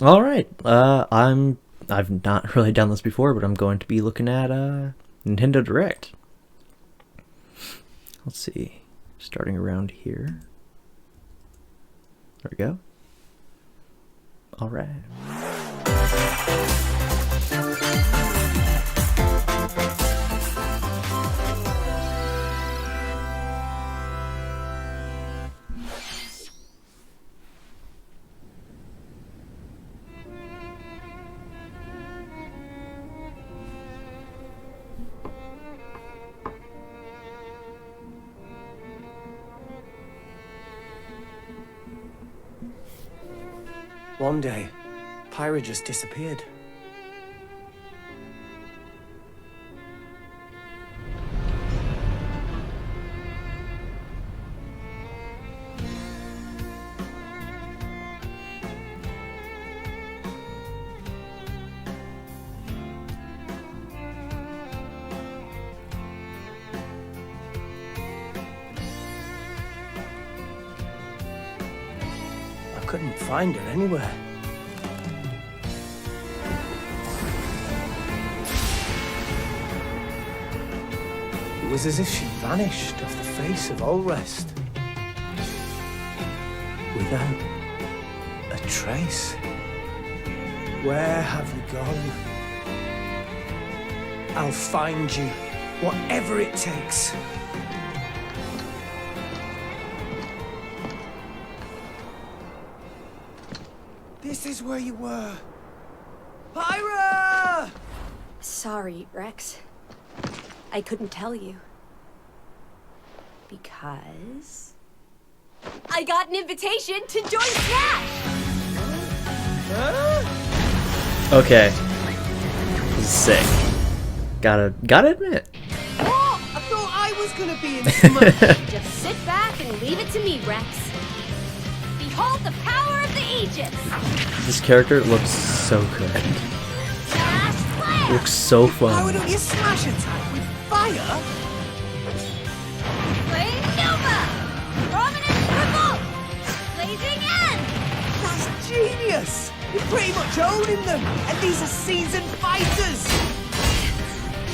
All right. I've not really done this before, but I'm going to be looking at Nintendo Direct. Let's see. Starting around here. There we go. All right. One day, Pyra just disappeared. I couldn't find her anywhere. It was as if she vanished off the face of Allrest. Without a trace. Where have you gone? I'll find you, whatever it takes. This is where you were. Pyra! Sorry, Rex. I couldn't tell you. Because... I got an invitation to join Smash! Okay. This is sick. Gotta admit. What? I thought I was gonna be in Smash. Just sit back and leave it to me, Rex. Behold the power of the Aegis! This character looks so good. Smash Slam! Looks so Why fun. don't you smash attack with fire? Flame Nova! Prominent Revolt! Blazing End! That's genius! You're pretty much owning them, and these are seasoned fighters!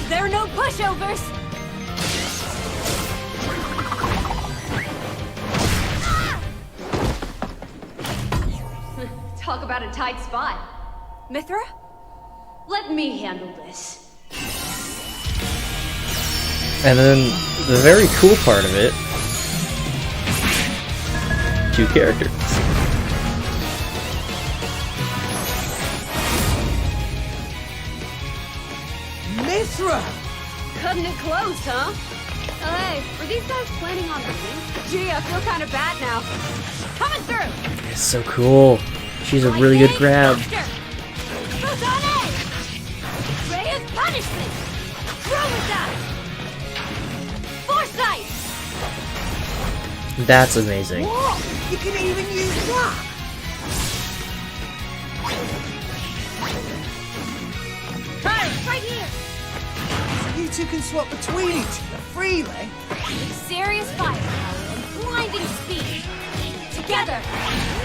There are no pushovers! Ah! Talk about a tight spot. Mithra? Let me handle this. And then the very cool part of it, 2 characters. Mithra! Cutting it close, huh? Hey, were these guys planning on leaving? Gee, I feel kind of bad now. Coming through! It's so cool. She's a really good grab. Photon Ray of punishment! Chromata! Foresight! That's amazing. What? You can even use that? Hey, right here! You two can swap between each other freely? With serious firepower and blinding speed. Together,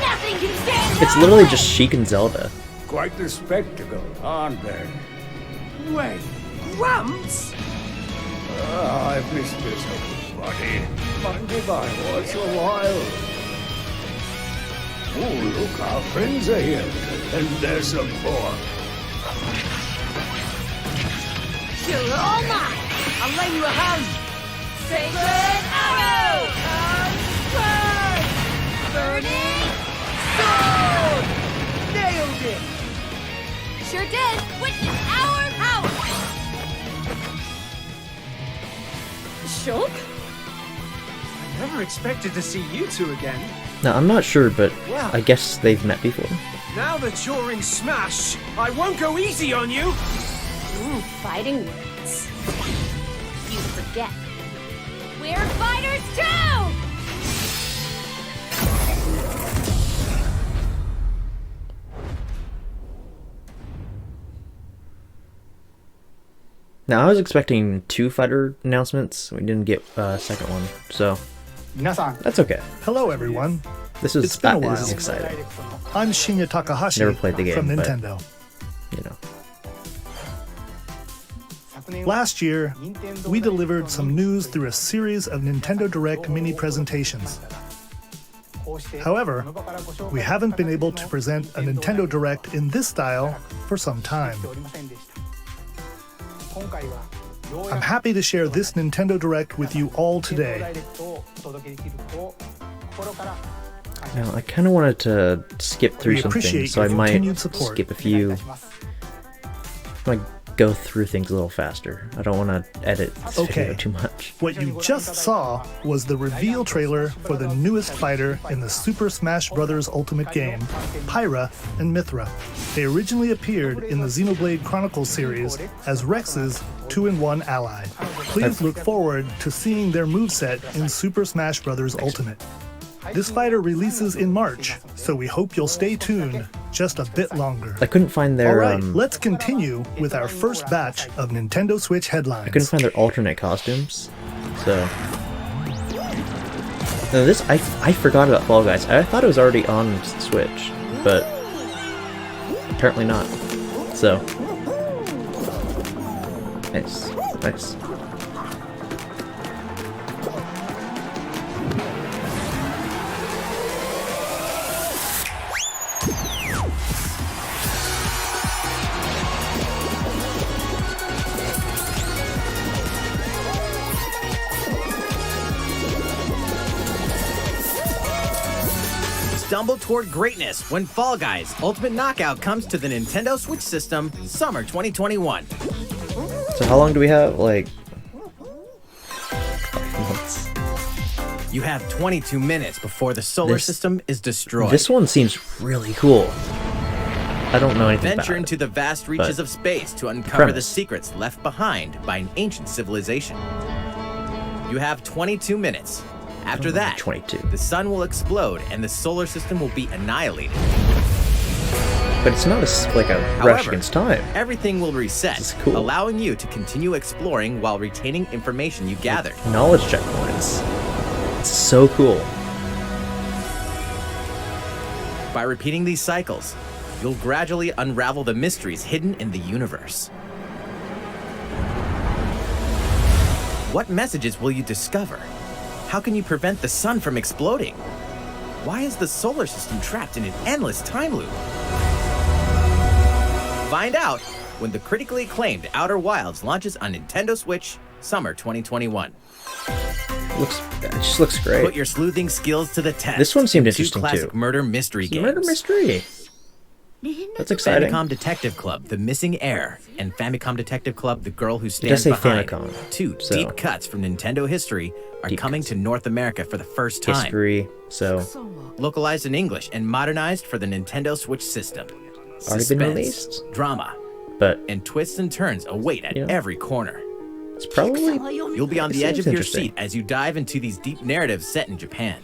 nothing can stand It's literally just Sheik and Zelda. Quite the spectacle, aren't they? Wait, Gramps? I've missed this old body. Mind if I watch a while? Oh, look, our friends are here. And there's some more. You're all mine! I'll lend you a hand! Sacred arrow! Burning Sword! Nailed it! Sure did! Witness our power! Shulk? I never expected to see you two again. Now, I'm not sure, but Wow. I guess they've met before. Now that you're in Smash, I won't go easy on you! Ooh, fighting words. You forget. We're fighters too! Now, I was expecting 2 fighter announcements. We didn't get a second one, so Minasan, that's okay. hello everyone. This is It's been a this while. is exciting. I'm Shinya Takahashi Never played the game, from but- Nintendo. You know. Last year, we delivered some news through a series of Nintendo Direct mini presentations. However, we haven't been able to present a Nintendo Direct in this style for some time. I'm happy to share this Nintendo Direct with you all today. Now, I kind of wanted to skip through We some things, appreciate so I your might continued support. skip a few. I might go through things a little faster. I don't want to edit this Okay. video too much. What you just saw was the reveal trailer for the newest fighter in the Super Smash Bros. Ultimate game, Pyra and Mithra. They originally appeared in the Xenoblade Chronicles series as Rex's 2-in-1 ally. Please look forward to seeing their moveset in Super Smash Bros. Ultimate. This fighter releases in March, so we hope you'll stay tuned just a bit longer. I couldn't find their Alright, let's continue with our first batch of Nintendo Switch headlines. I couldn't find their alternate costumes. So no, this I forgot about Fall Guys. I thought it was already on Switch, but apparently not. So nice, nice. Stumble toward greatness when Fall Guys Ultimate Knockout comes to the Nintendo Switch system summer 2021. So how long do we have? Like 5 months. You have 22 minutes before the solar This- system is destroyed. This one seems really cool. I don't know anything Venture about into it. the vast reaches but of space to uncover the premise. secrets left behind by an ancient civilization. You have 22 minutes. After that, 22. the sun will explode and the solar system will be annihilated. But it's not like a rush However, against time. everything will reset, This is cool. allowing you to continue exploring while retaining information you gathered. Knowledge checkpoints. It's so cool. By repeating these cycles, you'll gradually unravel the mysteries hidden in the universe. What messages will you discover? How can you prevent the sun from exploding? Why is the solar system trapped in an endless time loop? Find out when the critically acclaimed Outer Wilds launches on Nintendo Switch summer 2021. It just looks great. Put your sleuthing skills to the test. This one seemed in two interesting, classic too. murder mystery games. Murder mystery. That's exciting. Famicom Detective Club, The Missing Heir, and Famicom Detective Club, The Girl Who does Stands say Behind. Famicom, Two so- deep cuts from Nintendo history are Deep coming cuts. to North America for the first time. History. So Localized in English and modernized for the Nintendo Switch system. Already been Suspense, released? drama, but and twists and turns await at Yeah. every corner. it's probably You'll be on the It edge seems of your interesting. seat as you dive into these deep narratives set in Japan.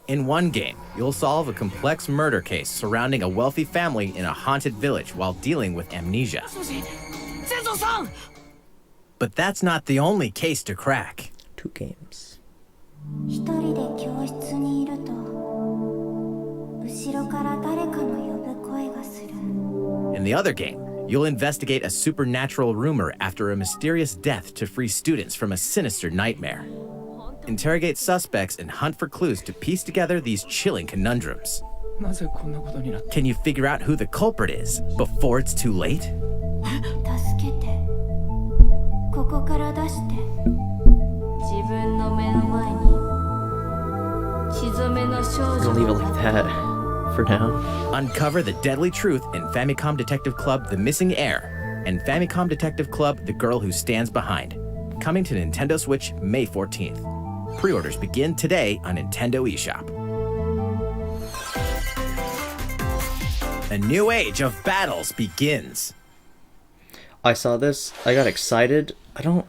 In one game, you'll solve a complex murder case surrounding a wealthy family in a haunted village while dealing with amnesia. But that's not the only case to crack. 2 games. 一人で教室にいると後ろから誰かの呼ぶ声がする In the other game, you'll investigate a supernatural rumor after a mysterious death to free students from a sinister nightmare. Interrogate suspects and hunt for clues to piece together these chilling conundrums. Can you figure out who the culprit is before it's too late? 助けてここから出して自分の目の前に血染めの少 I'm 女 gonna leave it like that for now. Uncover the deadly truth in Famicom Detective Club The Missing Heir and Famicom Detective Club The Girl Who Stands Behind. Coming to Nintendo Switch May 14th. Pre-orders begin today on Nintendo eShop. A new age of battles begins. I saw this. I got excited. I don't.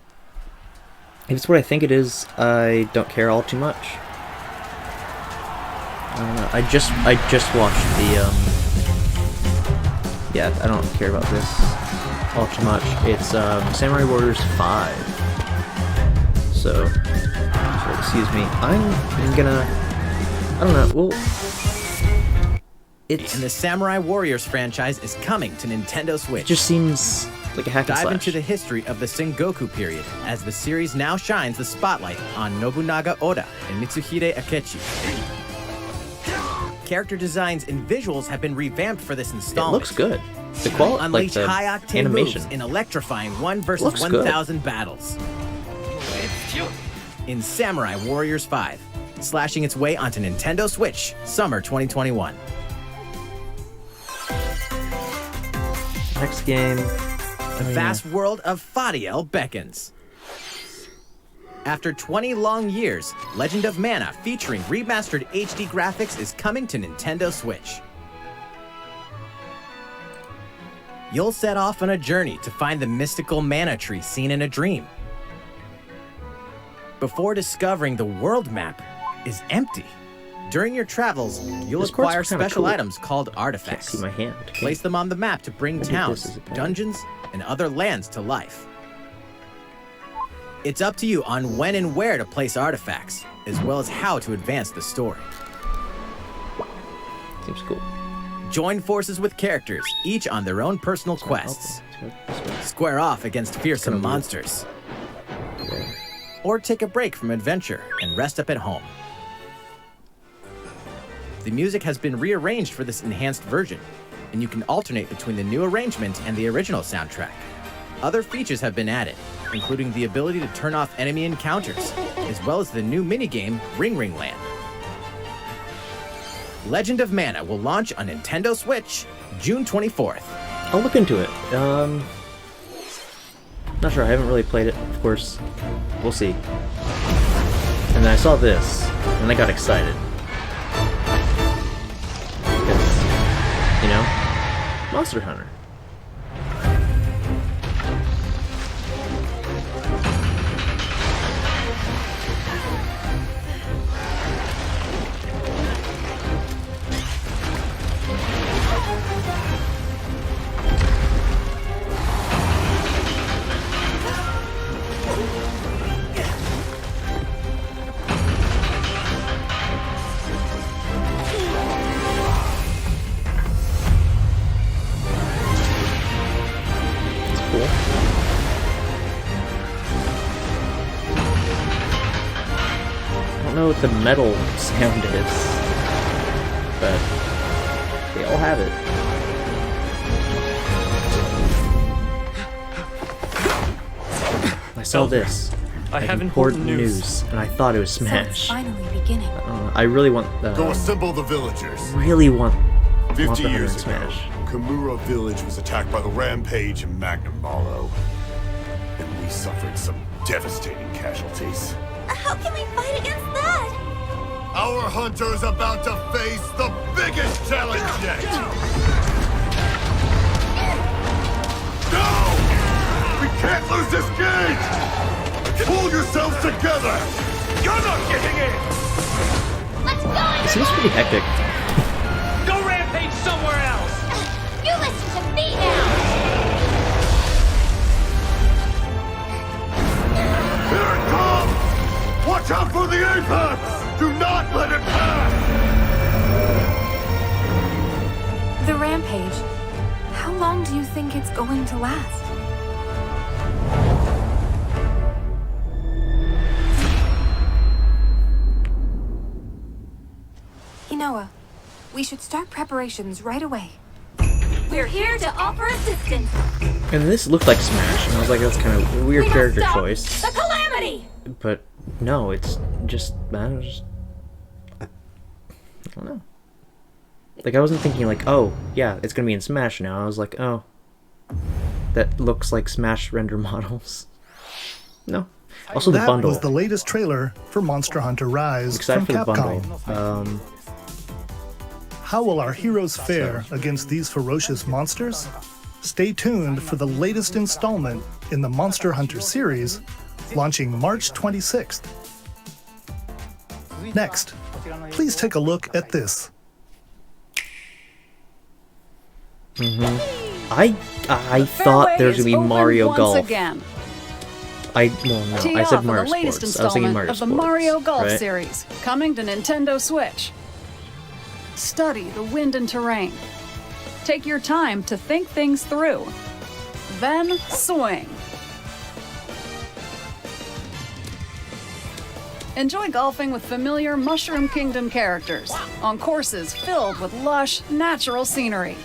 If it's what I think it is, I don't care all too much. I don't know. I just watched the Yeah, I don't care about this all too much. It's Samurai Warriors 5. So excuse me. I'm gonna I don't know. Well, And the Samurai Warriors franchise is coming to Nintendo it Switch. just seems like a hack and Dive slash. into the history of the Sengoku period, as the series now shines the spotlight on Nobunaga Oda and Mitsuhide Akechi. Character designs and visuals have been revamped for this It installment. looks good. The quality, like Unleash the high-octane animation. moves in electrifying 1 versus Looks good. 1,000 battles. In Samurai Warriors 5, slashing its way onto Nintendo Switch, summer 2021. Next game. The vast world of Fadiel beckons. After 20 long years, Legend of Mana featuring remastered HD graphics is coming to Nintendo Switch. You'll set off on a journey to find the mystical mana tree seen in a dream. Before discovering the world map is empty. During your travels, you'll This card's acquire kinda special cool. items called Can't artifacts. see my hand. Place them on the map to bring Maybe this towns, is a bad- dungeons, and other lands to life. It's up to you on when and where to place artifacts, as well as how to advance the story. Seems cool. Join forces with characters, each on their own personal quests. Let's go this way. Square off against fearsome Kinda weird. monsters. Or take a break from adventure and rest up at home. The music has been rearranged for this enhanced version, and you can alternate between the new arrangement and the original soundtrack. Other features have been added, including the ability to turn off enemy encounters, as well as the new minigame Ring Ring Land. Legend of Mana will launch on Nintendo Switch June 24th. I'll look into it. Not sure. I haven't really played it. Of course, we'll see. And then I saw this, and I got excited. Because, you know, Monster Hunter. It's cool. I don't know what the metal sound is, but they all have it. I saw this. I have important important news. and I thought it was So it's Smash. finally beginning. I really want. Go assemble the villagers. Really want 50 Monster Hunter years and ago, Smash. Kamura village was attacked by the Rampage and Magnum Malo. And we suffered some devastating casualties. How can we fight against that? Our hunter's about to face the biggest challenge yet! No! We can't lose this game! Pull yourselves together! You're not getting in! Let's go! It seems pretty hectic. Go rampage somewhere else! You listen to me now! Here it comes! Watch out for the apex! Do not let it pass! The rampage. How long do you think it's going to last? Inoa, we should start preparations right away. We're here to offer assistance. And this looked like Smash, and I was like, that's kind of a weird We must character stop choice. the calamity! But no, it's just I don't know. Like I wasn't thinking like, oh yeah, it's gonna be in Smash now. I was like, oh, that looks like Smash render models. No. Also the That bundle. was the latest trailer for Monster Hunter Rise Excited from for the Capcom. bundle. How will our heroes fare against these ferocious monsters? Stay tuned for the latest installment in the Monster Hunter series, launching March 26th. Next, please take a look at this. I thought there was gonna be Mario Golf. Again. I Tee said off Mario the latest Sports. I was thinking installment Mario of the Sports, Mario Golf right? series, coming to Nintendo Switch. study the wind and terrain. Take your time to think things through. Then swing. Enjoy golfing with familiar Mushroom Kingdom characters on courses filled with lush, natural scenery.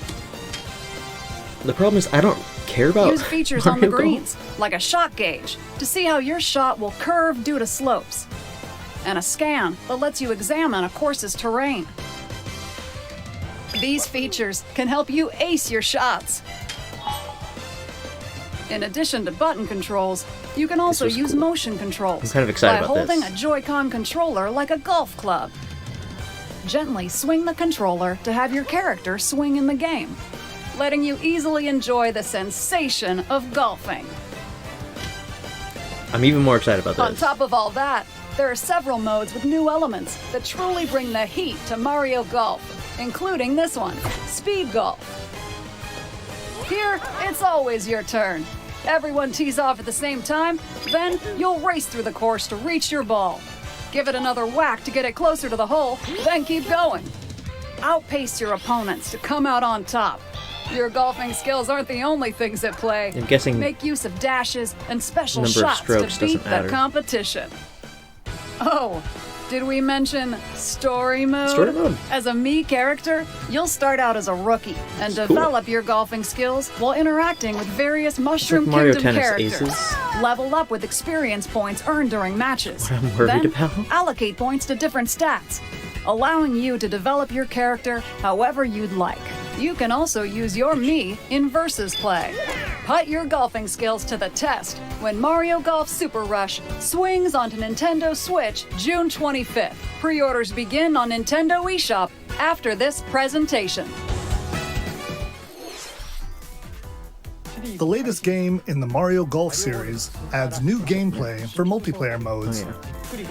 The problem is I don't care about Use features on the Mario Golf. greens, like a shot gauge, to see how your shot will curve due to slopes, and a scan that lets you examine a course's terrain. These features can help you ace your shots. In addition to button controls, you can also was use cool. motion controls I'm kind of excited by about holding this. a Joy-Con controller like a golf club. Gently swing the controller to have your character swing in the game, letting you easily enjoy the sensation of golfing. I'm even more excited about On this. top of all that, there are several modes with new elements that truly bring the heat to Mario Golf, including this one, Speed Golf. Here, it's always your turn. Everyone tees off at the same time, then you'll race through the course to reach your ball. Give it another whack to get it closer to the hole, then keep going. Outpace your opponents to come out on top. Your golfing skills aren't the only things at play. I'm guessing Make use of dashes and special number of shots strokes to beat doesn't matter. the competition. Oh, did we mention story mode? Story mode. As a Mii character, you'll start out as a rookie and Cool. develop your golfing skills while interacting with various Mushroom Mario Kingdom Tennis characters. Aces. Level up with experience points earned during matches. What I'm worried then about. allocate points to different stats, allowing you to develop your character however you'd like. You can also use your Mii in versus play. Put your golfing skills to the test when Mario Golf Super Rush swings onto Nintendo Switch June 25th. Pre-orders begin on Nintendo eShop after this presentation. The latest game in the Mario Golf series adds new gameplay for multiplayer modes,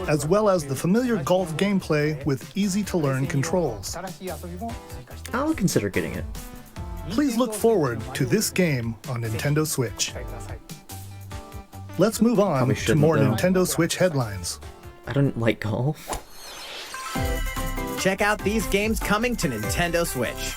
as well as the familiar golf gameplay with easy-to-learn controls. I'll consider getting it. Please look forward to this game on Nintendo Switch. Let's move on Probably to shouldn't, more though. Nintendo Switch headlines. I don't like golf. Check out these games coming to Nintendo Switch.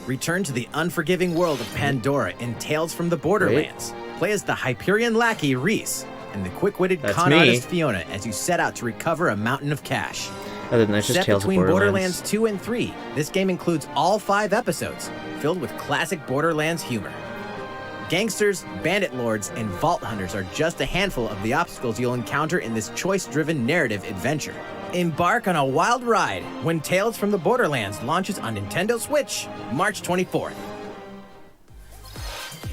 Return to the unforgiving world of Pandora in Tales from the Borderlands. Play as the Hyperion lackey Reese and the quick-witted That's con me. artist Fiona as you set out to recover a mountain of cash. Other than that's just Set Tales of between Borderlands. Borderlands 2 and 3, this game includes all 5 episodes, filled with classic Borderlands humor. Gangsters, bandit lords, and vault hunters are just a handful of the obstacles you'll encounter in this choice-driven narrative adventure. Embark on a wild ride when Tales from the Borderlands launches on Nintendo Switch, March 24th.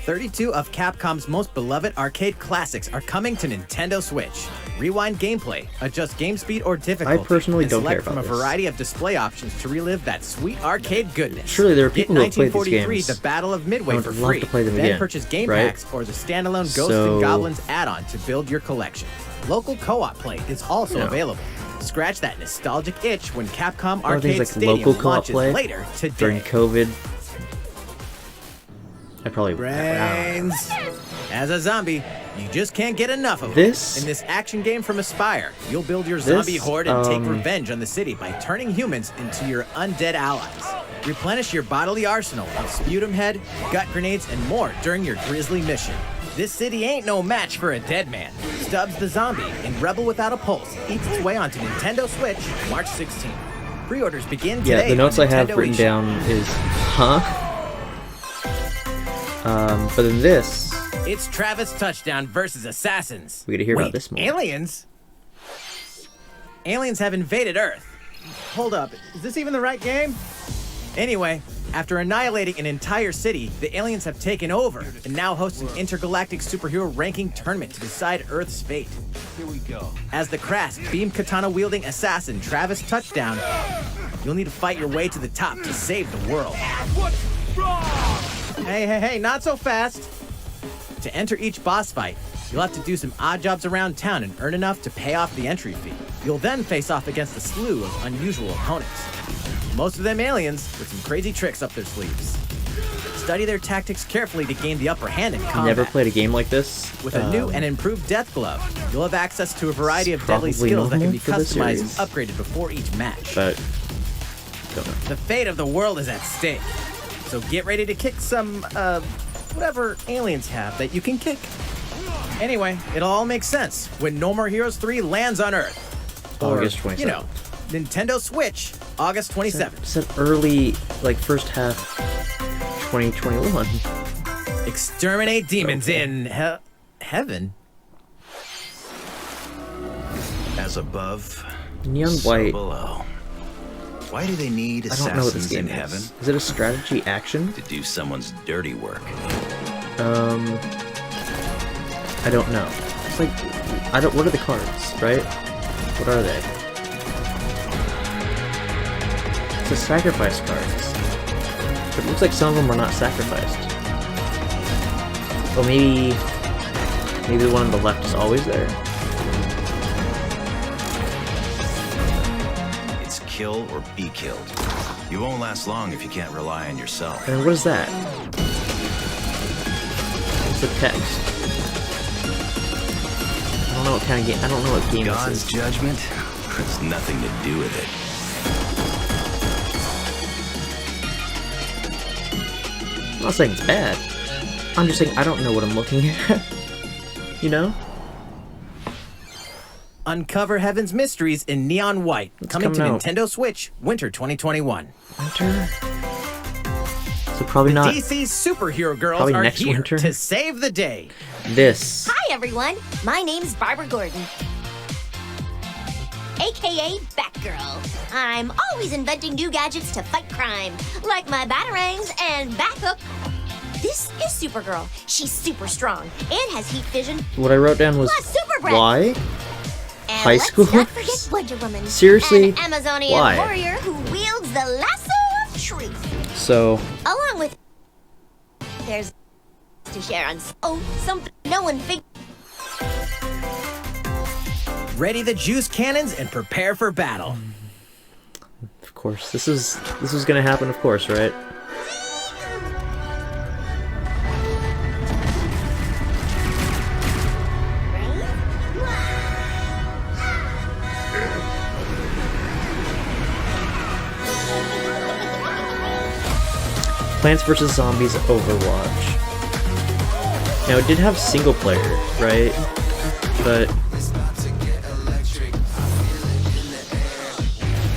32 of Capcom's most beloved arcade classics are coming to Nintendo Switch. Rewind gameplay, adjust game speed or difficulty, personally and don't select care from about a this. variety of display options to relive that sweet arcade goodness. Surely there are Get people who have played these 1943, games. The Battle of Midway I would for love free. to play them then again, purchase game right? packs or the standalone Ghosts So- and Goblins add-on to build your collection. Local co-op play is also Yeah. available. Scratch that nostalgic itch when Capcom Or things Arcade like Stadium local co-op launches play later today. during COVID. I probably Brains. As a zombie, you just can't get enough of This- it. In this action game from Aspire, you'll build your zombie horde and take revenge on the city by turning humans into your undead allies. Replenish your bodily arsenal of sputum head, gut grenades, and more during your grisly mission. This city ain't no match for a dead man. Stubbs the Zombie in Rebel Without a Pulse eats its way onto Nintendo Switch March 16th. Pre-orders begin today. Yeah, the notes on I have Nintendo written eShop. down is, huh? But then this, It's Travis Touchdown versus Assassins. we get to hear Wait, about this more. aliens? Aliens have invaded Earth. Hold up, is this even the right game? Anyway, after annihilating an entire city, the aliens have taken over and now host an intergalactic superhero ranking tournament to decide Earth's fate. Here we go. As the crass, beam katana-wielding assassin Travis Touchdown, you'll need to fight your way to the top to save the world. What's wrong? Hey, not so fast. To enter each boss fight, you'll have to do some odd jobs around town and earn enough to pay off the entry fee. You'll then face off against a slew of unusual opponents. Most of them aliens with some crazy tricks up their sleeves. Study their tactics carefully to gain the upper hand in combat. Never played a game like this. With a new and improved Death Glove, you'll have access to a variety of deadly probably skills that can normal be for the customized and series. upgraded before each match. But don't know. The fate of the world is at stake. So get ready to kick some, whatever aliens have that you can kick. Anyway, it'll all make sense when No More Heroes 3 lands on Earth. Or, August 27th. you know, Nintendo Switch, August 27th. Said early, like first half 2021. Exterminate demons in heaven. As above, Neon so White. below. Why do they need I don't know what this assassins game in heaven? is. Is it a strategy action? To do someone's dirty work. I don't know. It's like, I don't. What are the cards, right? What are they? It's the sacrifice cards. But it looks like some of them are not sacrificed. Oh, maybe the one on the left is always there. It's kill or be killed. You won't last long if you can't rely on yourself. And what is that? It's a text. I don't know what kind of game. I don't know what game God's this is. judgment has nothing to do with it. I'm not saying it's bad. I'm just saying I don't know what I'm looking at. You know? Uncover Heaven's mysteries in Neon White. Coming to coming out. Nintendo Switch, winter 2021. Winter? So probably not DC superhero girls probably are next here winter. to save the day. this. Hi, everyone. My name's Barbara Gordon, aka Batgirl. I'm always inventing new gadgets to fight crime, like my batarangs and Bathook. This is Supergirl. She's super strong and has heat vision. What I wrote down was Plus super breath. why? And High let's school? not forget Wonder Woman. Seriously? An Amazonian Why? warrior who wields the lasso of truth. So Along with there's to share on something no one figured. Ready the juice cannons and prepare for battle. of course this is gonna happen. Of course, right? Plants vs. Zombies Overwatch. Now, it did have single player, right? But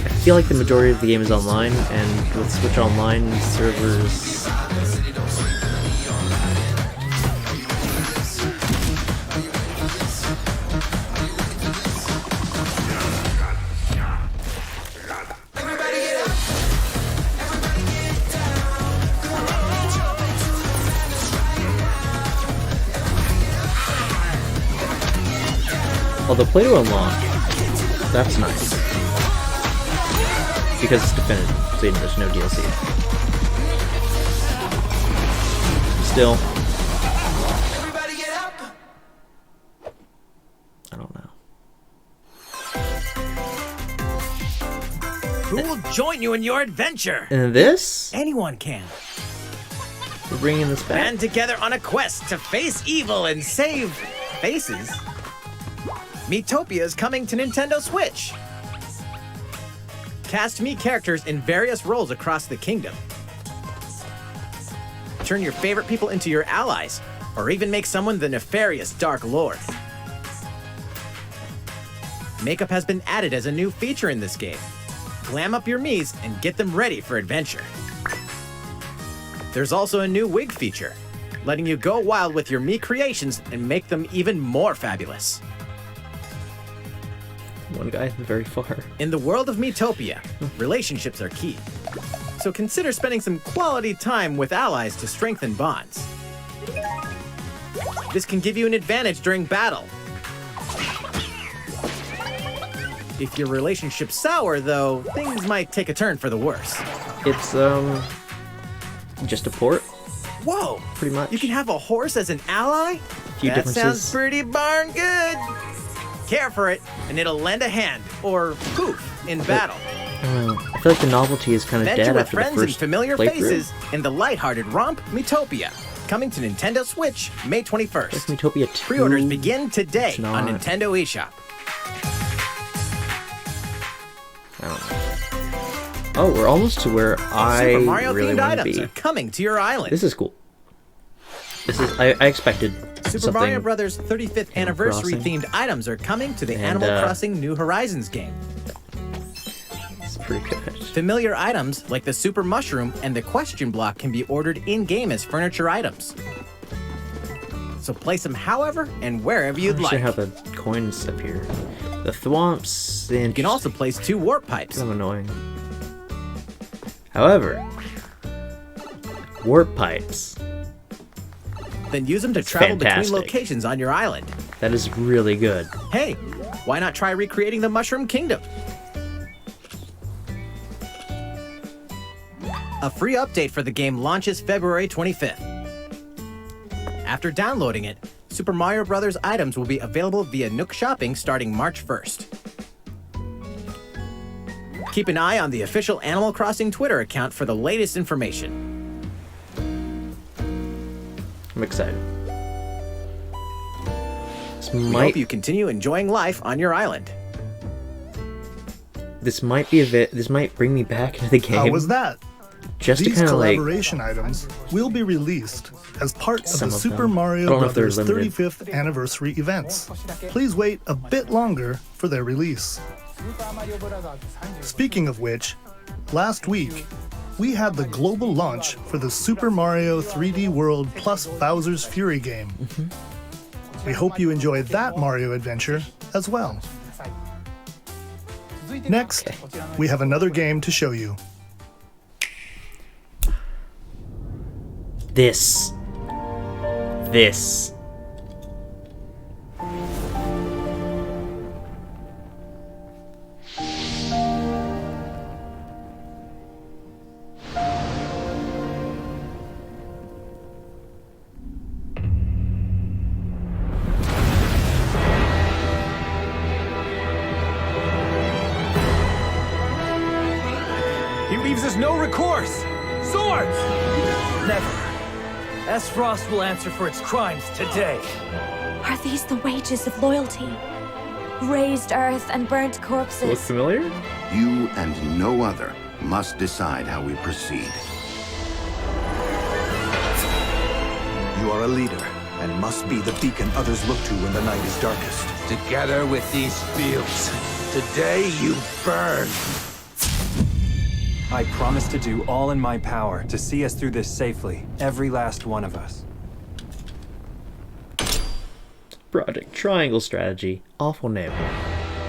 I feel like the majority of the game is online, and with Switch Online servers... Although play to unlock, that's nice. Because it's definitive, so there's no DLC. Still. I don't know. Who will join you in your adventure? And this? Anyone can. We're bringing this back. Band together on a quest to face evil and save faces. Miitopia is coming to Nintendo Switch. Cast Mii characters in various roles across the kingdom. Turn your favorite people into your allies, or even make someone the nefarious Dark Lord. Makeup has been added as a new feature in this game. Glam up your Miis and get them ready for adventure. There's also a new wig feature, letting you go wild with your Mii creations and make them even more fabulous. One guy very far. In the world of Miitopia, relationships are key. So consider spending some quality time with allies to strengthen bonds. This can give you an advantage during battle. If your relationship's sour, though, things might take a turn for the worse. It's, just a port, Whoa! pretty much. You can have a horse as an ally? Few That differences. sounds pretty darn good! Care for it, and it'll lend a hand, or poof, in battle. I feel like the novelty is kind of Adventure dead with after the friends and first familiar playthrough. faces in the lighthearted romp Miitopia. Coming to Nintendo Switch May 21st. It's Miitopia 2. Pre-orders begin today It's not. on Nintendo eShop. I don't know. Oh, we're almost to where I Super Mario really themed want to items be. are coming to your island. This is cool. This is I expected Super something. Mario Bros. 35th anniversary Crossing. themed items are coming to the And, Animal Crossing New Horizons game. It's pretty good. Familiar items like the Super Mushroom and the Question Block can be ordered in-game as furniture items. So place them however and wherever you'd I like. should have the coins appear. The thwomps. You can also place 2 warp pipes. Kind of annoying. However, warp pipes. Then use them to travel fantastic. between locations on your island. That is really good. Hey, why not try recreating the Mushroom Kingdom? A free update for the game launches February 25th. After downloading it, Super Mario Bros. Items will be available via Nook Shopping starting March 1st. Keep an eye on the official Animal Crossing Twitter account for the latest information. I'm excited. This We hope you continue enjoying life on your island. This might be this might bring me back into the game. How was that? Just These to kind of like collaboration items will be released as part of Some the of Super them. I Mario don't know if they're Bros. limited. 35th anniversary events. Please wait a bit longer for their release. Speaking of which, last week, we had the global launch for the Super Mario 3D World plus Bowser's Fury game. We hope you enjoy that Mario adventure as well. Next, we have another game to show you. this. He leaves us no recourse! Swords! Never. S-Frost will answer for its crimes today. Are these the wages of loyalty? Raised earth and burnt Look corpses. familiar? You and no other must decide how we proceed. You are a leader and must be the beacon others look to when the night is darkest. Together with these fields, today you burn! I promise to do all in my power to see us through this safely, every last one of us. Project Triangle Strategy. Awful name.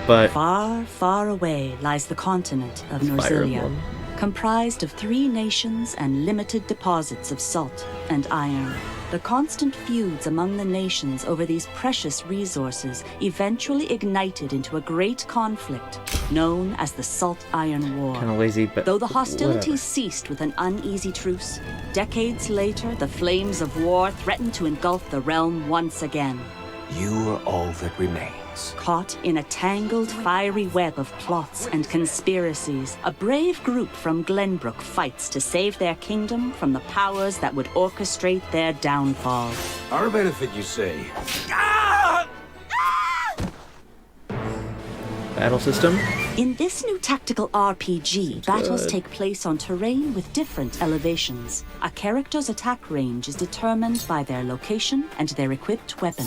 But Far, far away lies the continent of Fire Norzilia, Emblem. comprised of 3 nations and limited deposits of salt and iron. The constant feuds among the nations over these precious resources eventually ignited into a great conflict known as the Salt Iron War. kind of lazy, but Though the hostilities whatever. ceased with an uneasy truce, decades later the flames of war threatened to engulf the realm once again. You are all that remains. Caught in a tangled, fiery web of plots and conspiracies, a brave group from Glenbrook fights to save their kingdom from the powers that would orchestrate their downfall. Our benefit, you say? Battle system. In this new tactical RPG, battles good. take place on terrain with different elevations. A character's attack range is determined by their location and their equipped weapon.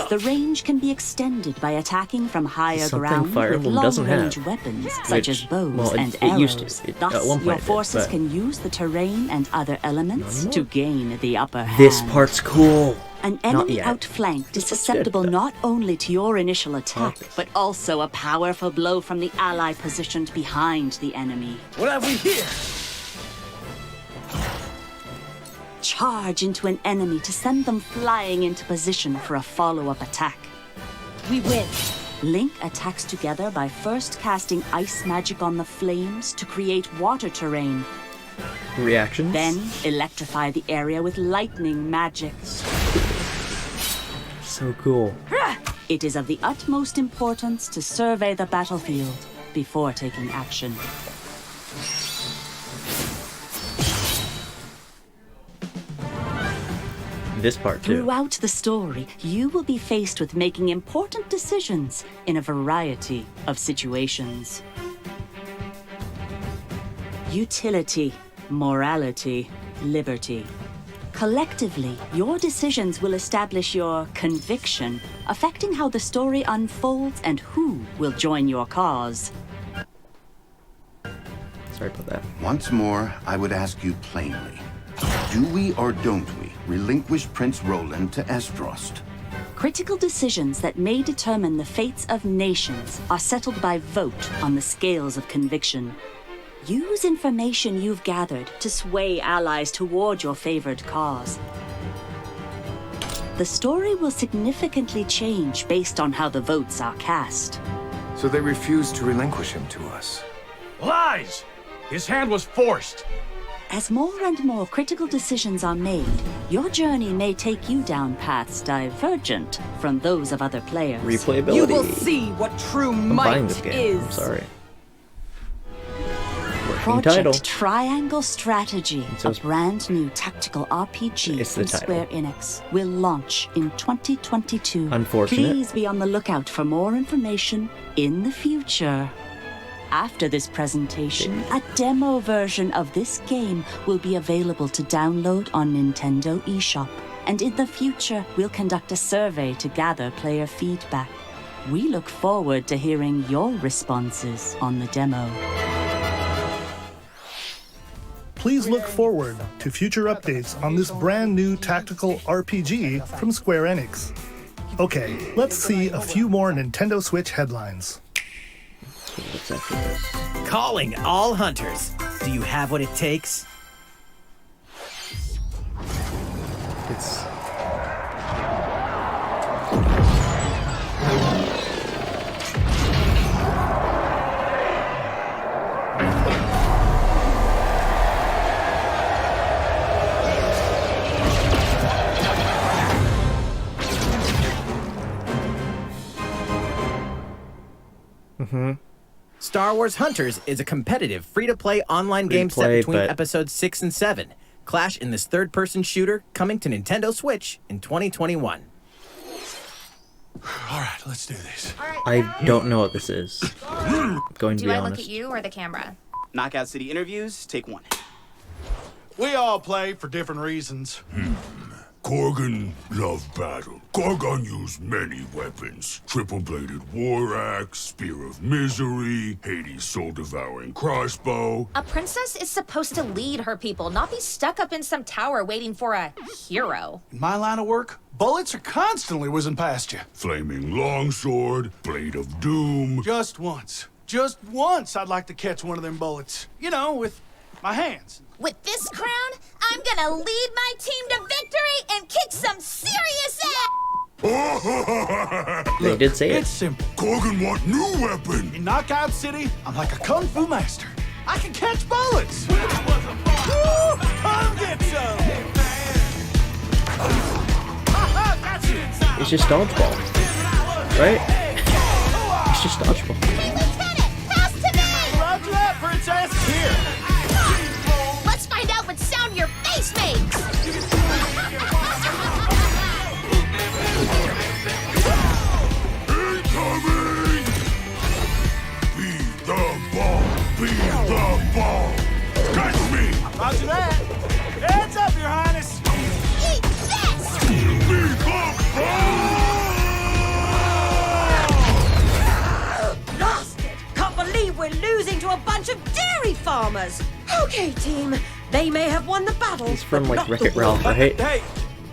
The range can be extended by attacking from higher Something ground Fire with Emblem doesn't long-range have. weapons such as Which, bows well, and it arrows. used to. At Thus, one point your it did, forces but- can use the terrain and other elements Not to anymore. gain the upper hand. This part's cool. An Not enemy yet. outflanked is This part's susceptible good, not only to your initial attack, Okay. but also a powerful blow from the ally positioned behind the enemy. What have we here? Charge into an enemy to send them flying into position for a follow-up attack. We win. Link attacks together by first casting ice magic on the flames to create water terrain. Reactions. Then electrify the area with lightning magic. So cool. It is of the utmost importance to survey the battlefield before taking action. This part too. Throughout the story, you will be faced with making important decisions in a variety of situations. Utility, morality, liberty. Collectively, your decisions will establish your conviction, affecting how the story unfolds and who will join your cause. Sorry about that. Once more, I would ask you plainly. Do we or don't we relinquish Prince Roland to Estrost? Critical decisions that may determine the fates of nations are settled by vote on the scales of conviction. Use information you've gathered to sway allies toward your favored cause. The story will significantly change based on how the votes are cast. So they refused to relinquish him to us. Lies! His hand was forced. As more and more critical decisions are made, your journey may take you down paths divergent from those of other players. Replayability. You will see what true I'm buying might this game. is. I'm sorry. Working Project title. Triangle Strategy, So a brand new tactical RPG It's the from title. Square Enix, will launch in 2022. Unfortunate. Please be on the lookout for more information in the future. After this presentation, a demo version of this game will be available to download on Nintendo eShop. And in the future, we'll conduct a survey to gather player feedback. We look forward to hearing your responses on the demo. Please look forward to future updates on this brand new tactical RPG from Square Enix. Okay, let's see a few more Nintendo Switch headlines. What's after this? Calling all hunters. Do you have what it takes? It's Star Wars Hunters is a competitive, free-to-play online game set Free-to-play, between but- episodes 6 and 7. Clash in this third-person shooter coming to Nintendo Switch in 2021. All right, let's do this. I don't know what this is. Going to Do be I look honest. at you or the camera? Knockout City interviews, take one. We all play for different reasons. Korgan loved battle. Korgan used many weapons. Triple-bladed war axe, spear of misery, Hades' soul-devouring crossbow. A princess is supposed to lead her people, not be stuck up in some tower waiting for a hero. In my line of work, bullets are constantly whizzing past you. Flaming longsword, blade of doom. Just once I'd like to catch one of them bullets. You know, with my hands. With this crown, I'm gonna lead my team to victory and kick some serious ass! They did say It's it. simple. Korgan want new weapon. In Knockout City, I'm like a kung fu master. I can catch bullets. Woo! Come get some. Gotcha. It's just dodgeball, right? It's just dodgeball. Pass to me! Roger that, princess. Here. Let's find out what sound your face makes! Incoming! Be the ball! Be the ball! Catch me! Roger that. Heads up, Your Highness. Eat this! Be the ball! Lost it! Can't believe we're losing to a bunch of dairy farmers! Okay, team. They may have won the battle. He's from but like not Wreck-It the Ralph, war. right? Hey,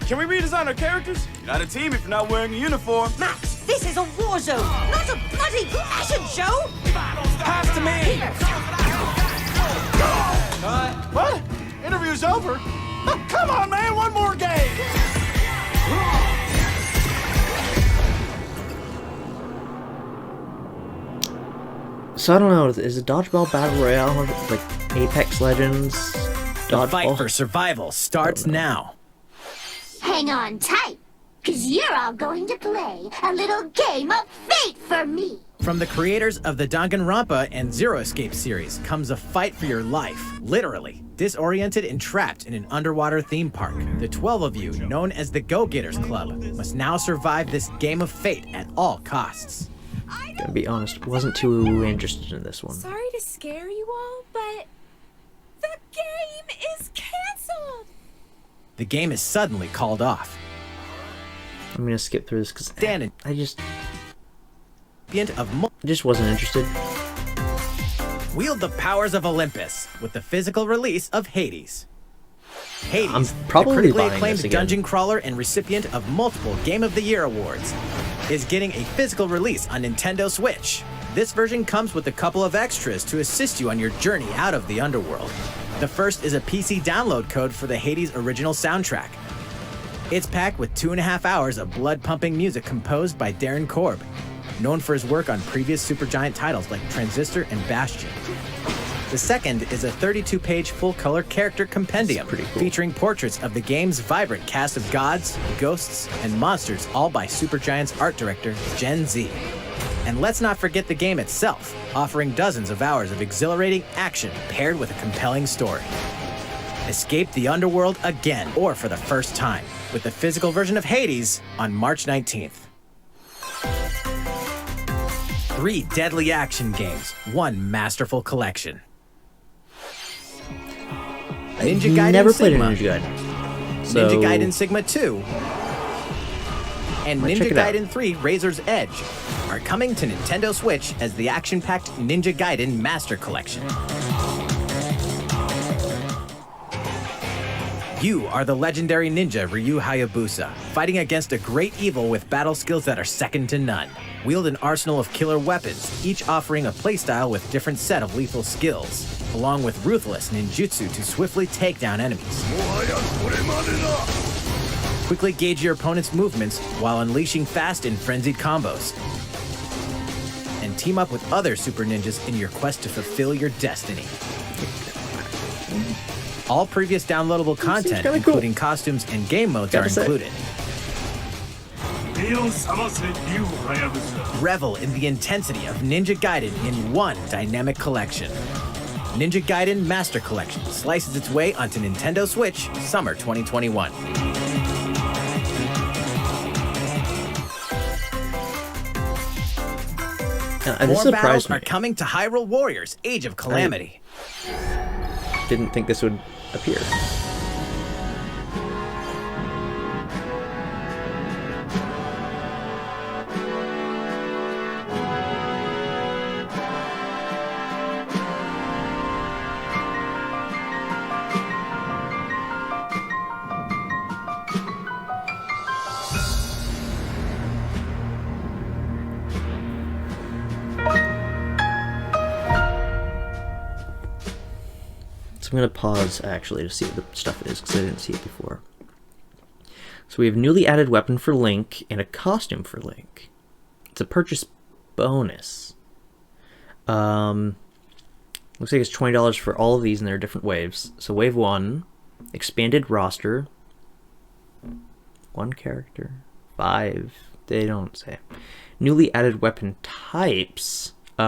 can we redesign our characters? You're not a team if you're not wearing a uniform. Max, this is a war zone, not a bloody fashion show! Pass to me! What? Interview's over? Oh, come on, man. One more game. So I don't know. Is it dodgeball battle royale like Apex Legends? The fight Dodgeball. for survival starts now. Hang on tight. 'Cause you're all going to play a little game of fate for me. From the creators of the Danganronpa and Zero Escape series comes a fight for your life, literally. Disoriented and trapped in an underwater theme park, the 12 of you, known as the Go-Getters Club, must now survive this game of fate at all costs. Gonna be honest, wasn't too interested in this one. Sorry to scare you all, but the game is canceled. The game is suddenly called off. I'm gonna skip through this because I just wasn't interested. Wield the powers of Olympus with the physical release of Hades. Hades, I'm probably the critically buying acclaimed this again. dungeon crawler and recipient of multiple Game of the Year awards, is getting a physical release on Nintendo Switch. This version comes with a couple of extras to assist you on your journey out of the underworld. The first is a PC download code for the Hades original soundtrack. It's packed with 2.5 hours of blood-pumping music composed by Darren Korb, known for his work on previous Supergiant titles like Transistor and Bastion. The second is a 32-page full-color character compendium featuring portraits of the game's vibrant cast of gods, ghosts, and monsters, all by Supergiant's art director, Gen Z. And let's not forget the game itself, offering dozens of hours of exhilarating action paired with a compelling story. Escape the underworld again, or for the first time, with the physical version of Hades on March 19th. 3 deadly action games, 1 masterful collection. Ninja Gaiden Never played a Sigma, Ninja Gaiden. So Ninja Gaiden Sigma 2, and Might Ninja check it out. Gaiden 3 Razor's Edge are coming to Nintendo Switch as the action-packed Ninja Gaiden Master Collection. You are the legendary ninja Ryu Hayabusa, fighting against a great evil with battle skills that are second to none. Wield an arsenal of killer weapons, each offering a playstyle with different set of lethal skills, along with ruthless ninjutsu to swiftly take down enemies. Quickly gauge your opponent's movements while unleashing fast and frenzied combos. And team up with other super ninjas in your quest to fulfill your destiny. All previous downloadable content, including costumes and game modes, are included. Revel in the intensity of Ninja Gaiden in one dynamic collection. Ninja Gaiden Master Collection slices its way onto Nintendo Switch summer 2021. This More surprised battles me. are coming to Hyrule Warriors: Age of Calamity. Didn't think this would appear. So I'm going to pause actually to see what the stuff is because I didn't see it before. So we have newly added weapon for Link and a costume for Link. It's a purchase bonus. Looks like it's $20 for all of these and there are different waves. So wave 1, expanded roster, 1 character, 5, they don't say. Newly added weapon types. Based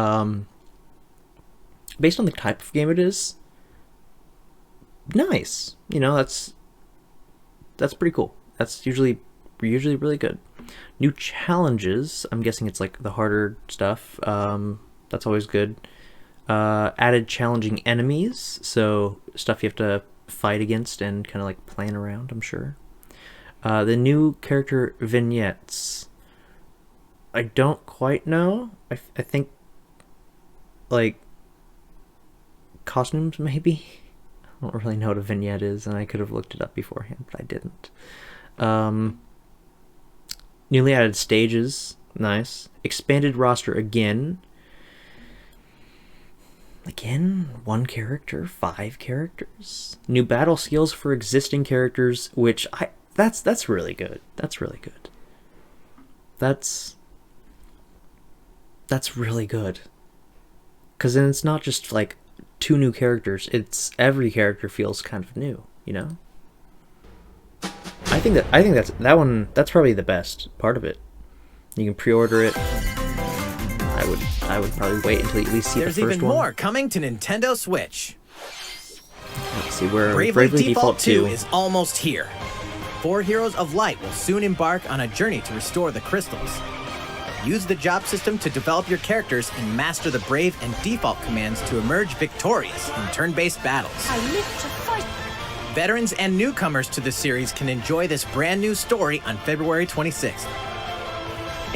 on the type of game it is, nice. You know, that's pretty cool. That's usually really good. New challenges. I'm guessing it's like the harder stuff. That's always good. Added challenging enemies, so stuff you have to fight against and kind of like plan around, I'm sure. The new character vignettes. I don't quite know. I think like costumes maybe. I don't really know what a vignette is, and I could have looked it up beforehand, but I didn't. Newly added stages, nice. Expanded roster again. Again, 1 character, 5 characters. New battle skills for existing characters, which that's really good. That's really good. That's really good. Because then it's not just like 2 new characters, it's every character feels kind of new, you know? I I think that's probably the best part of it. You can pre-order it. I would probably wait until you at least see There's the first even one. more coming to Nintendo Switch. Let's see where Bravely Default 2 is almost here. 4 Heroes of Light will soon embark on a journey to restore the crystals. Use the job system to develop your characters and master the Brave and Default commands to emerge victorious in turn-based battles. I live to fight. Veterans and newcomers to the series can enjoy this brand new story on February 26th.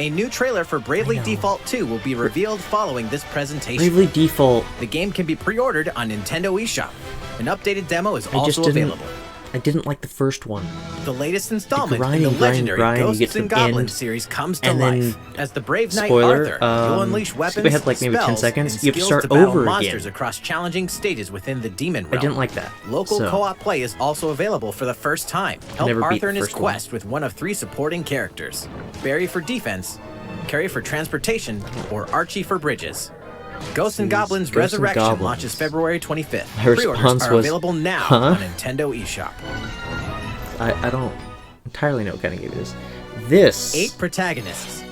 A new trailer for Bravely Default 2 will be revealed following this presentation. Bravely Default. The game can be pre-ordered on Nintendo eShop. An updated demo is also available. I didn't like the first one. The latest installment grind, in the legendary grind, you Ghosts get to and the Goblins end, series comes to and life. then, As the brave knight spoiler, Arthur, you'll unleash weapons, skip ahead like maybe 10 spells, seconds, and you have to skills start to battle over monsters again. across challenging stages within the demon realm. I didn't like that. Local so. co-op play is also available for the first time. Help Never beat Arthur the in his first one. quest with one of 3 supporting characters. Barry for defense, Carrie for transportation, or Archie for bridges. Ghosts and Goblins Ghosts and Resurrection Goblins. launches February 25th. My Pre-orders response are was, available now huh? on Nintendo eShop. I don't entirely know what kind of game it is. This 8 protagonists,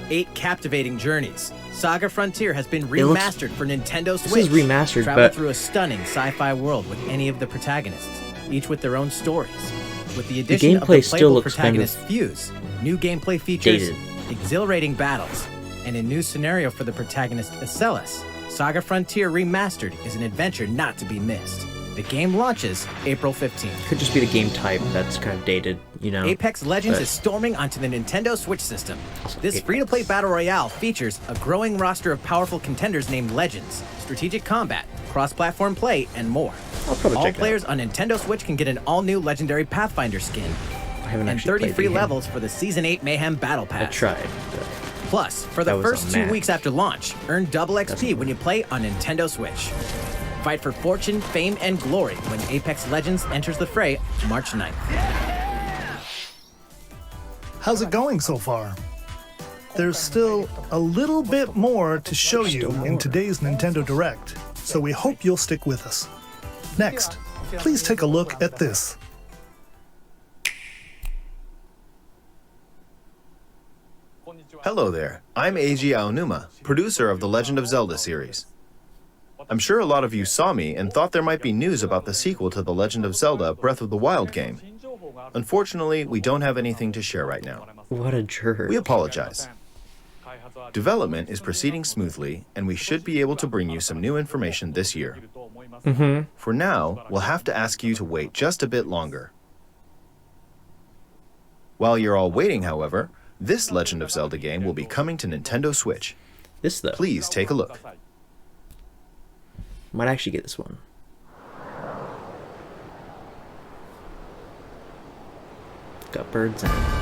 8 captivating journeys. Saga Frontier has been It looks- remastered for Nintendo Switch. This is remastered, Travel but- through a stunning sci-fi world with any of the protagonists, each with their own stories. With the addition of the gameplay still playable looks kind of protagonist fuse, new gameplay features, dated. exhilarating battles, and a new scenario for the protagonist Acellus, Saga Frontier Remastered is an adventure not to be missed. The game launches April 15th. Could just be the game type that's kind of dated, you know. Apex Legends but- is storming onto the Nintendo Switch system. This free-to-play battle royale features a growing roster of powerful contenders named Legends, strategic combat, cross-platform play, and more. I'll probably All check it out. players on Nintendo Switch can get an all-new legendary Pathfinder skin I haven't and actually 30 played free the game. levels for the Season 8 Mayhem Battle I Pass. tried. But Plus, for That the was a first 2 Mac. weeks after launch, earn double XP when you play on Nintendo Switch. Fight for fortune, fame, and glory when Apex Legends enters the fray March 9th. How's it going so far? There's still a little bit more to show you in today's Nintendo Direct, so we hope you'll stick with us. Next, please take a look at this. Hello there, I'm Eiji Aonuma, producer of the Legend of Zelda series. I'm sure a lot of you saw me and thought there might be news about the sequel to the Legend of Zelda Breath of the Wild game. Unfortunately, we don't have anything to share right now. what a jerk. We apologize. Development is proceeding smoothly, and we should be able to bring you some new information this year. For now, we'll have to ask you to wait just a bit longer. While you're all waiting, however, this Legend of Zelda game will be coming to Nintendo Switch. This though. Please take a look. Might actually get this one. Got birds in it.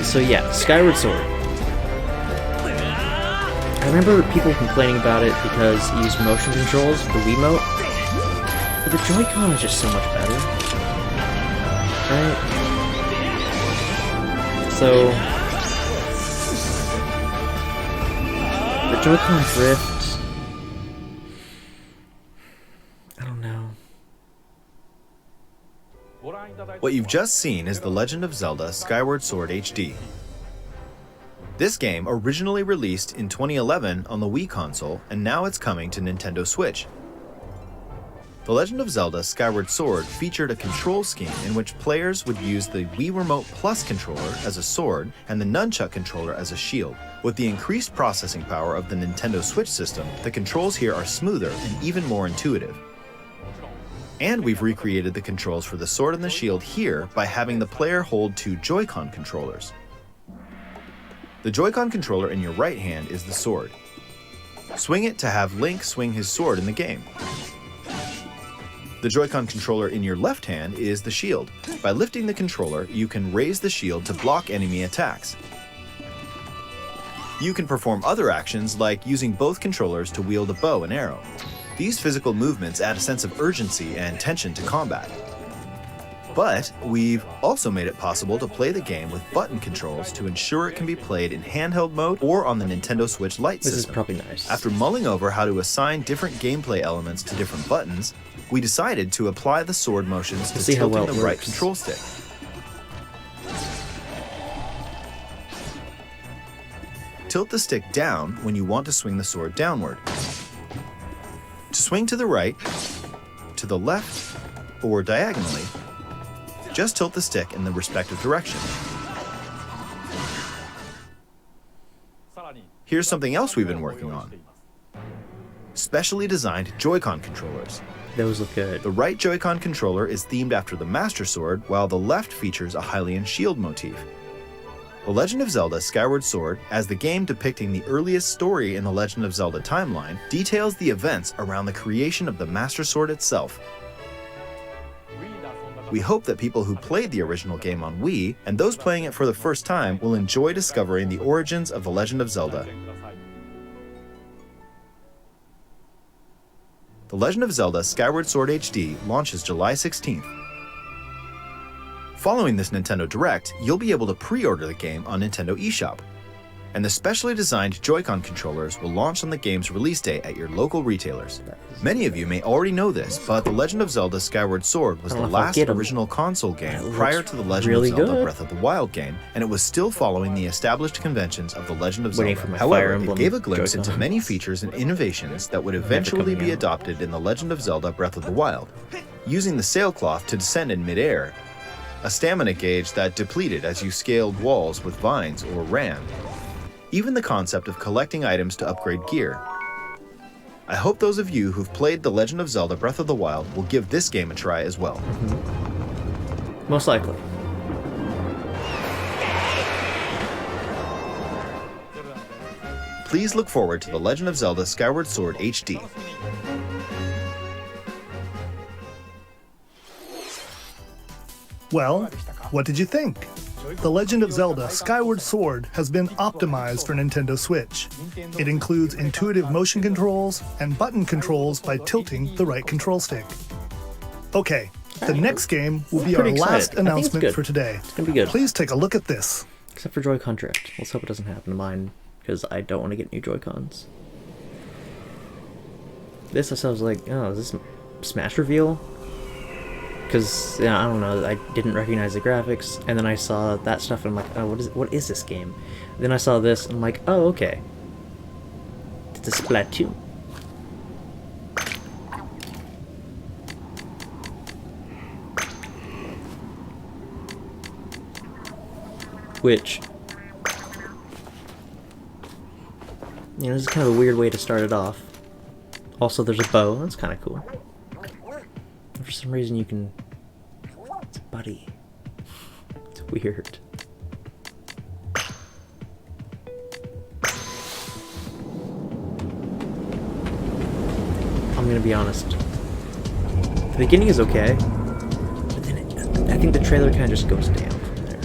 So yeah, Skyward Sword. I remember people complaining about it because it used motion controls, the Wiimote. But the Joy-Con is just so much better. Right? So the Joy-Con drift. I don't know. What you've just seen is The Legend of Zelda Skyward Sword HD. This game originally released in 2011 on the Wii console, and now it's coming to Nintendo Switch. The Legend of Zelda Skyward Sword featured a control scheme in which players would use the Wii Remote Plus controller as a sword and the Nunchuck controller as a shield. With the increased processing power of the Nintendo Switch system, the controls here are smoother and even more intuitive. And we've recreated the controls for the sword and the shield here by having the player hold 2 Joy-Con controllers. The Joy-Con controller in your right hand is the sword. Swing it to have Link swing his sword in the game. The Joy-Con controller in your left hand is the shield. By lifting the controller, you can raise the shield to block enemy attacks. You can perform other actions like using both controllers to wield a bow and arrow. These physical movements add a sense of urgency and tension to combat. But we've also made it possible to play the game with button controls to ensure it can be played in handheld mode or on the Nintendo Switch Lite system. This is probably nice. After mulling over how to assign different gameplay elements to different buttons, we decided to apply the sword motions to tilting the right control stick. Tilt the stick down when you want to swing the sword downward. To swing to the right, to the left, or diagonally, just tilt the stick in the respective direction. Here's something else we've been working on. Specially designed Joy-Con controllers. Those look good. The right Joy-Con controller is themed after the Master Sword, while the left features a Hylian shield motif. The Legend of Zelda Skyward Sword, as the game depicting the earliest story in the Legend of Zelda timeline, details the events around the creation of the Master Sword itself. We hope that people who played the original game on Wii, and those playing it for the first time, will enjoy discovering the origins of The Legend of Zelda. The Legend of Zelda Skyward Sword HD launches July 16th. Following this Nintendo Direct, you'll be able to pre-order the game on Nintendo eShop. And the specially designed Joy-Con controllers will launch on the game's release date at your local retailers. Many of you may already know this, but The Legend of Zelda Skyward Sword was the last original console game prior to The Legend of Zelda Breath of the Wild game, and it was still following the established conventions of The Legend of Zelda. However, it gave a glimpse into many features and innovations that would eventually be adopted in The Legend of Zelda Breath of the Wild. Using the sailcloth to descend in midair, a stamina gauge that depleted as you scaled walls with vines or ran, even the concept of collecting items to upgrade gear. I hope those of you who've played The Legend of Zelda Breath of the Wild will give this game a try as well. Most likely. Please look forward to The Legend of Zelda Skyward Sword HD. Well, what did you think? The Legend of Zelda Skyward Sword has been optimized for Nintendo Switch. It includes intuitive motion controls and button controls by tilting the right control stick. Okay, the next game will be our last announcement for today. It's gonna be good. Please take a look at this. Except for Joy-Con Drift. Let's hope it doesn't happen to mine, because I don't want to get new Joy-Cons. This I was like, oh, is this Smash reveal? Because, yeah, I don't know, I didn't recognize the graphics, and then I saw that stuff, and I'm like, oh, what is this game? Then I saw this, and I'm like, oh, okay. It's a Splatoon. Which, you know, this is kind of a weird way to start it off. Also, there's a bow, that's kind of cool. For some reason you can... It's a buddy. It's weird. I'm gonna be honest. The beginning is okay, but then I think the trailer kind of just goes down from there.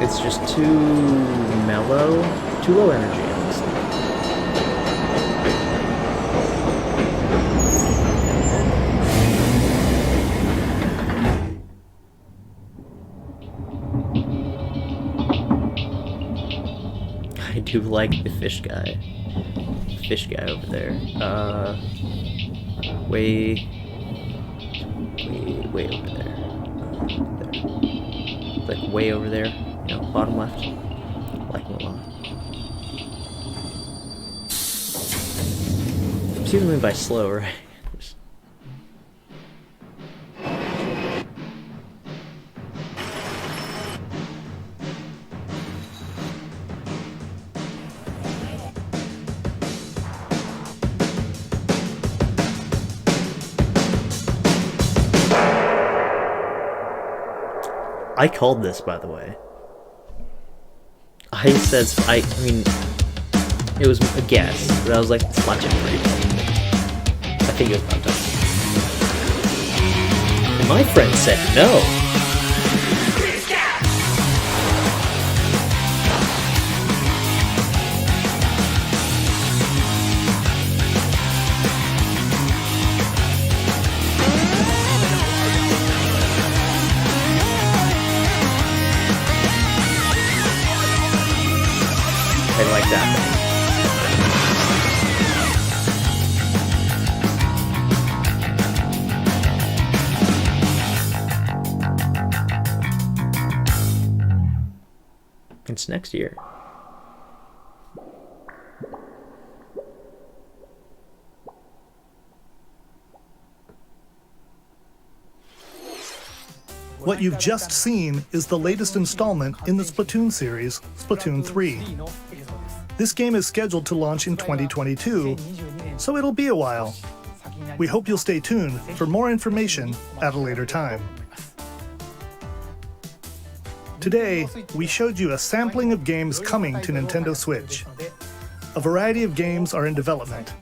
It's just too mellow, too low energy, honestly. I do like the fish guy. Fish guy over there. Way over there. Like way over there. You know, bottom left. I like him a lot. See what I mean by slow, right? I called this, by the way. I mean, it was a guess, but I was like, it's watching pretty well. I think it was about time. And my friend said no. that thing. It's next year. What you've just seen is the latest installment in the Splatoon series, Splatoon 3. This game is scheduled to launch in 2022, so it'll be a while. We hope you'll stay tuned for more information at a later time. Today, we showed you a sampling of games coming to Nintendo Switch. A variety of games are in development.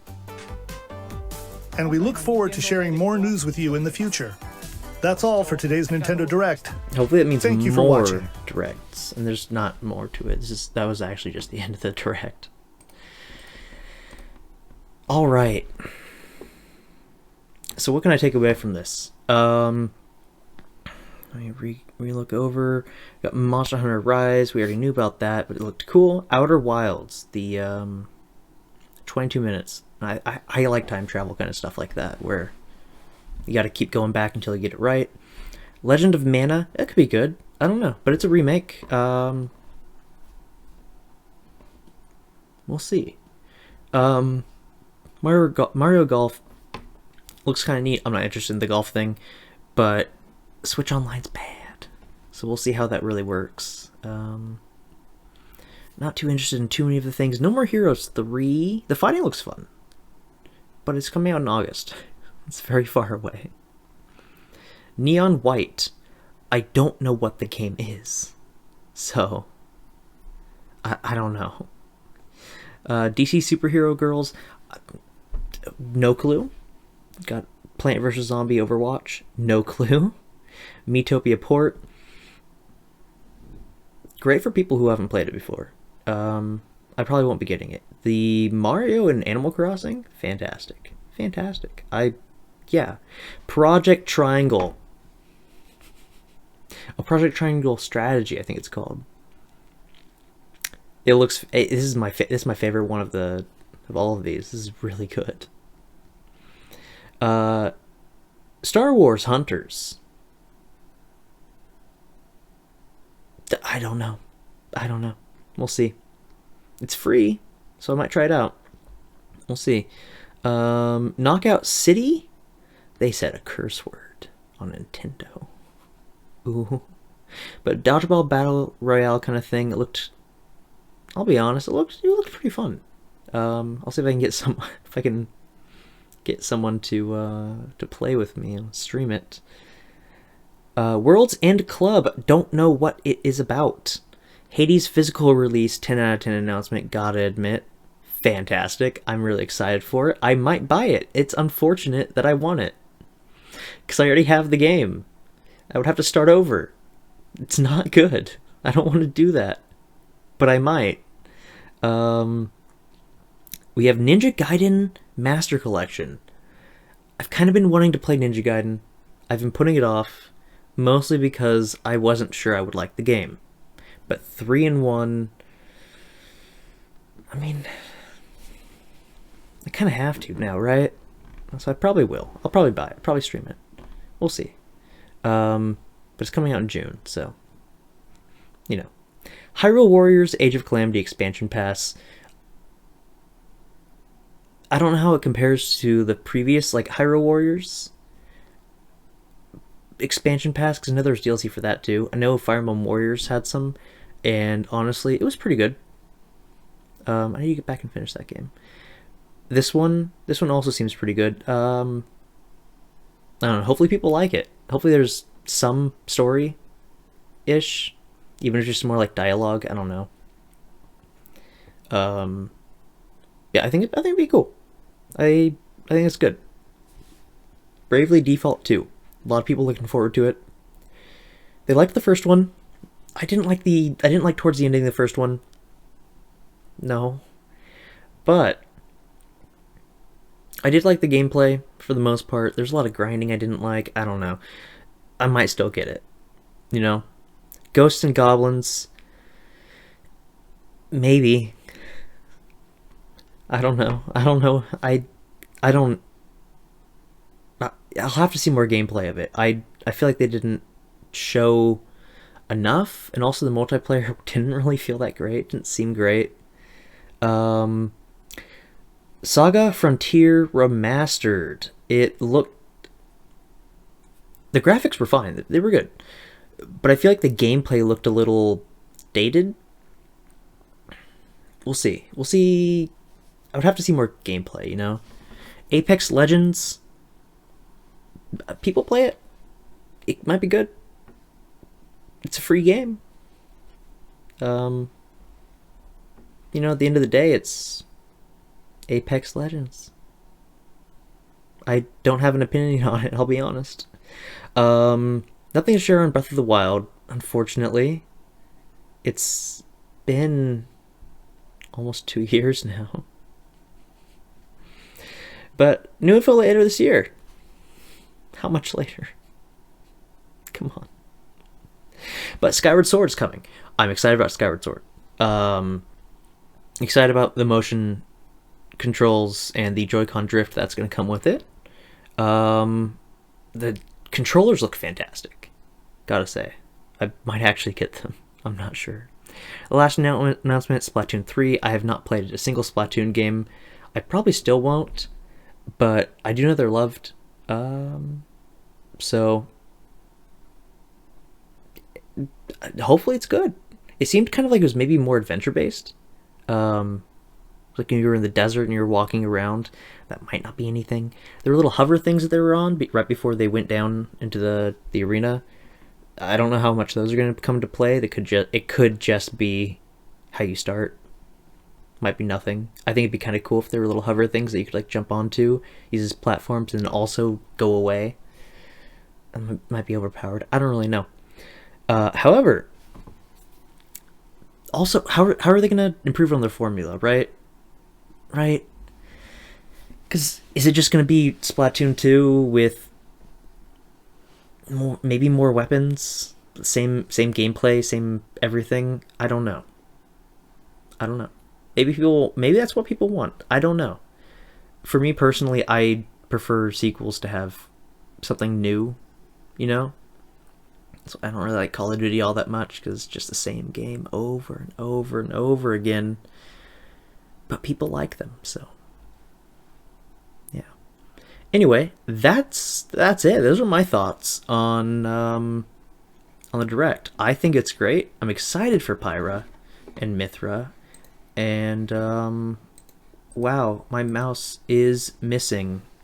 And we look forward to sharing more news with you in the future. That's all for today's Nintendo Direct. Hopefully it means Thank you for more watching. directs. And there's not more to it. That was actually just the end of the Direct. Alright. So what can I take away from this? Let me re-look over. Got Monster Hunter Rise. We already knew about that, but it looked cool. Outer Wilds. The 22 minutes. I like time travel kind of stuff like that, where you got to keep going back until you get it right. Legend of Mana, it could be good. I don't know, but it's a remake. We'll see. Mario Golf looks kind of neat. I'm not interested in the golf thing, but Switch Online's bad, so we'll see how that really works. Not too interested in too many of the things. No More Heroes 3. The fighting looks fun, but it's coming out in August. It's very far away. Neon White. I don't know what the game is, so I don't know. DC Superhero Girls. No clue. Got Plant vs. Zombie Overwatch. No clue. Miitopia Port. Great for people who haven't played it before. I probably won't be getting it. The Mario and Animal Crossing. Fantastic. Fantastic. Yeah. Project Triangle. A Project Triangle Strategy, I think it's called. It looks. This is my favorite one of all of these. This is really good. Star Wars Hunters. I don't know. We'll see. It's free, so I might try it out. We'll see. Knockout City. They said a curse word on Nintendo. Ooh. But Dodgeball Battle Royale kind of thing, it looked, I'll be honest, it looked pretty fun. I'll see if I can get someone to play with me and stream it. World's End Club, don't know what it is about. Hades physical release, 10 out of 10 announcement, gotta admit. Fantastic. I'm really excited for it. I might buy it. It's unfortunate that I want it, because I already have the game. I would have to start over. It's not good. I don't want to do that, but I might. We have Ninja Gaiden Master Collection. I've kind of been wanting to play Ninja Gaiden. I've been putting it off, mostly because I wasn't sure I would like the game. But 3-in-1, I mean, I kind of have to now, right? So I probably will. I'll probably buy it. Probably stream it. We'll see. But it's coming out in June, so, you know. Hyrule Warriors Age of Calamity Expansion Pass. I don't know how it compares to the previous, like, Hyrule Warriors expansion pass, because I know there's DLC for that too. I know Fire Emblem Warriors had some, and honestly, it was pretty good. I need to get back and finish that game. This one also seems pretty good. I don't know, hopefully people like it. Hopefully there's some story-ish, even if it's just more like dialogue. I don't know. Yeah, I think it'd be cool. I think it's good. Bravely Default 2. A lot of people looking forward to it. They liked the first one. I didn't like towards the ending of the first one. No. But I did like the gameplay for the most part. There's a lot of grinding I didn't like. I don't know. I might still get it. You know? Ghosts and Goblins. Maybe. I don't know. I don't know. I don't. I'll have to see more gameplay of it. I feel like they didn't show enough, and also the multiplayer didn't really feel that great. Didn't seem great. Saga Frontier Remastered. It looked. The graphics were fine. They were good, but I feel like the gameplay looked a little dated. We'll see. We'll see. I would have to see more gameplay, you know? Apex Legends. People play it. It might be good. It's a free game. You know, at the end of the day, it's Apex Legends. I don't have an opinion on it, I'll be honest. Nothing to share on Breath of the Wild, unfortunately. It's been almost 2 years now. But new info later this year. How much later? Come on. But Skyward Sword's coming. I'm excited about Skyward Sword. Excited about the motion controls and the Joy-Con drift that's going to come with it. The controllers look fantastic. Gotta say. I might actually get them. I'm not sure. The last announcement, Splatoon 3. I have not played a single Splatoon game. I probably still won't, but I do know they're loved. So hopefully it's good. It seemed kind of like it was maybe more adventure based. Like when you were in the desert and you were walking around, that might not be anything. There were little hover things that they were on right before they went down into the arena. I don't know how much those are going to come to play. It could just be how you start. Might be nothing. I think it'd be kind of cool if there were little hover things that you could like jump onto, use as platforms, and also go away. It might be overpowered. I don't really know. However, also, how are they going to improve on their formula, right? Right? Because is it just going to be Splatoon 2 with maybe more weapons, same gameplay, same everything? I don't know. Maybe that's what people want. I don't know. For me personally, I prefer sequels to have something new, you know? So I don't really like Call of Duty all that much because it's just the same game over and over and over again. But people like them, so yeah. Anyway, that's it. Those are my thoughts on the Direct. I think it's great. I'm excited for Pyra and Mythra. And wow, my mouse is missing